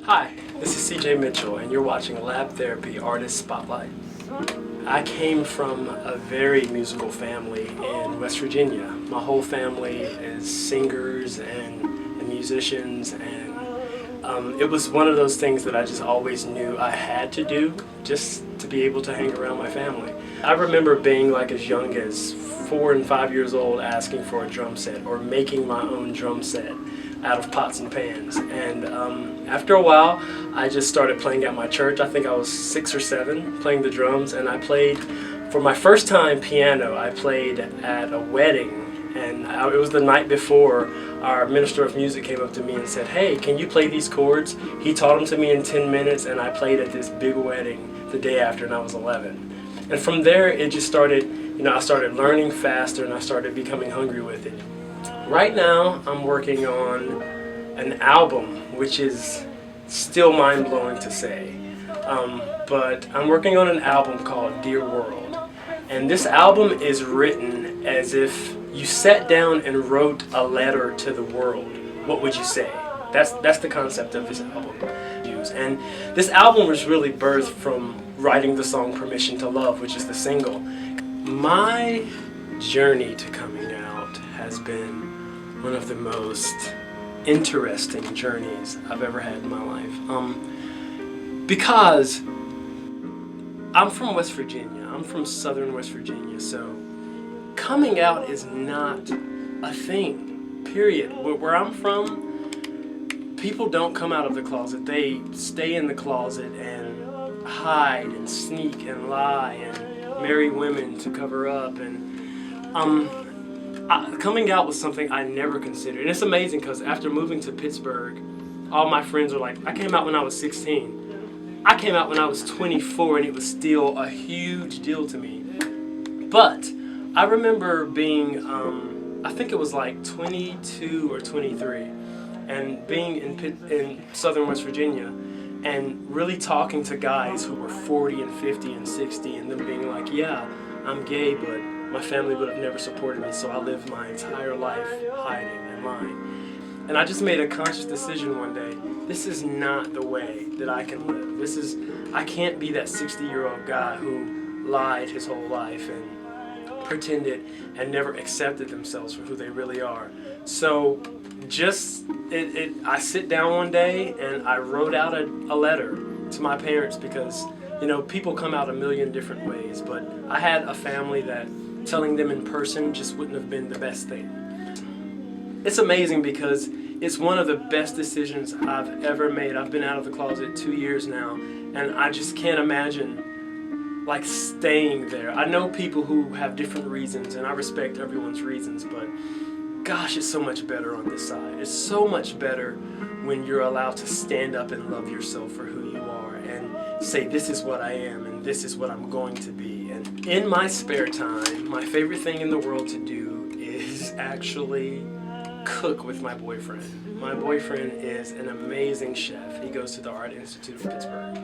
Hi, this is CJ Mitchell, and you're watching Lab Therapy Artist Spotlight. I came from a very musical family in West Virginia. My whole family is singers and musicians, and it was one of those things that I just always knew I had to do just to be able to hang around my family. I remember being like as young as 4 and 5 years old asking for a drum set or making my own drum set out of pots and pans, and after a while I just started playing at my church. I think I was 6 or 7 playing the drums, and I played for my first time piano. I played at a wedding, and it was the night before. Our minister of music came up to me and said, "Hey, can you play these chords?" He taught them to me in 10 minutes, and I played at this big wedding the day after, and I was 11. And from there it just started, I started learning faster, and I started becoming hungry with it. Right now, I'm working on an album, which is still mind-blowing to say. But I'm working on an album called Dear World. And this album is written as if you sat down and wrote a letter to the world. What would you say? That's the concept of this album. And this album was really birthed from writing the song Permission to Love, which is the single. My journey to coming out has been one of the most interesting journeys I've ever had in my life. Because I'm from West Virginia. I'm from southern West Virginia, so coming out is not a thing, period. Where I'm from, people don't come out of the closet. They stay in the closet and hide and sneak and lie and marry women to cover up. And coming out was something I never considered. And it's amazing because after moving to Pittsburgh, all my friends were like, I came out when I was 16. I came out when I was 24, and it was still a huge deal to me. But I remember being, I think it was like 22 or 23, and being in southern West Virginia and really talking to guys who were 40 and 50 and 60, and them being like, yeah, I'm gay, but my family would have never supported me, so I lived my entire life hiding and lying. And I just made a conscious decision one day, this is not the way that I can live. I can't be that 60-year-old guy who lied his whole life and pretended and never accepted themselves for who they really are. So I sit down one day and I wrote out a letter to my parents, because people come out a million different ways, but I had a family that telling them in person just wouldn't have been the best thing. It's amazing because it's one of the best decisions I've ever made. I've been out of the closet 2 years now, and I just can't imagine staying there. I know people who have different reasons, and I respect everyone's reasons, but gosh, it's so much better on this side. It's so much better when you're allowed to stand up and love yourself for who you are and say, this is what I am and this is what I'm going to be. And in my spare time, my favorite thing in the world to do is actually cook with my boyfriend. My boyfriend is an amazing chef. He goes to the Art Institute of Pittsburgh,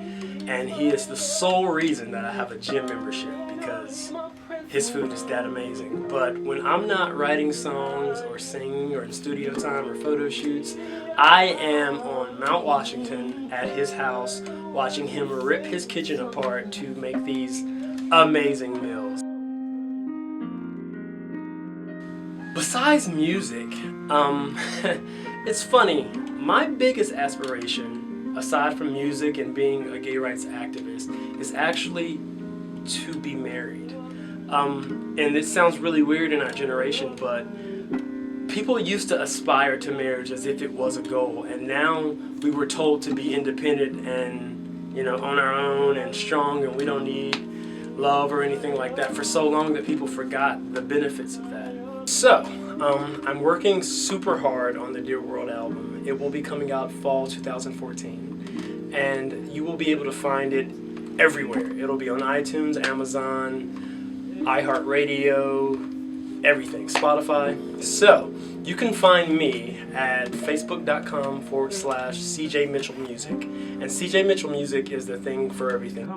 and he is the sole reason that I have a gym membership, because his food is that amazing. But when I'm not writing songs or singing or in studio time or photo shoots, I am on Mount Washington at his house watching him rip his kitchen apart to make these amazing meals. Besides music, it's funny, my biggest aspiration, aside from music and being a gay rights activist, is actually to be married. And it sounds really weird in our generation, but people used to aspire to marriage as if it was a goal, and now we were told to be independent and, on our own and strong, and we don't need love or anything like that for so long that people forgot the benefits of that. So, I'm working super hard on the Dear World album. It will be coming out fall 2014, and you will be able to find it everywhere. It'll be on iTunes, Amazon, iHeartRadio, everything, Spotify. So, you can find me at facebook.com/CJ Mitchell Music. And CJ Mitchell Music is the thing for everything.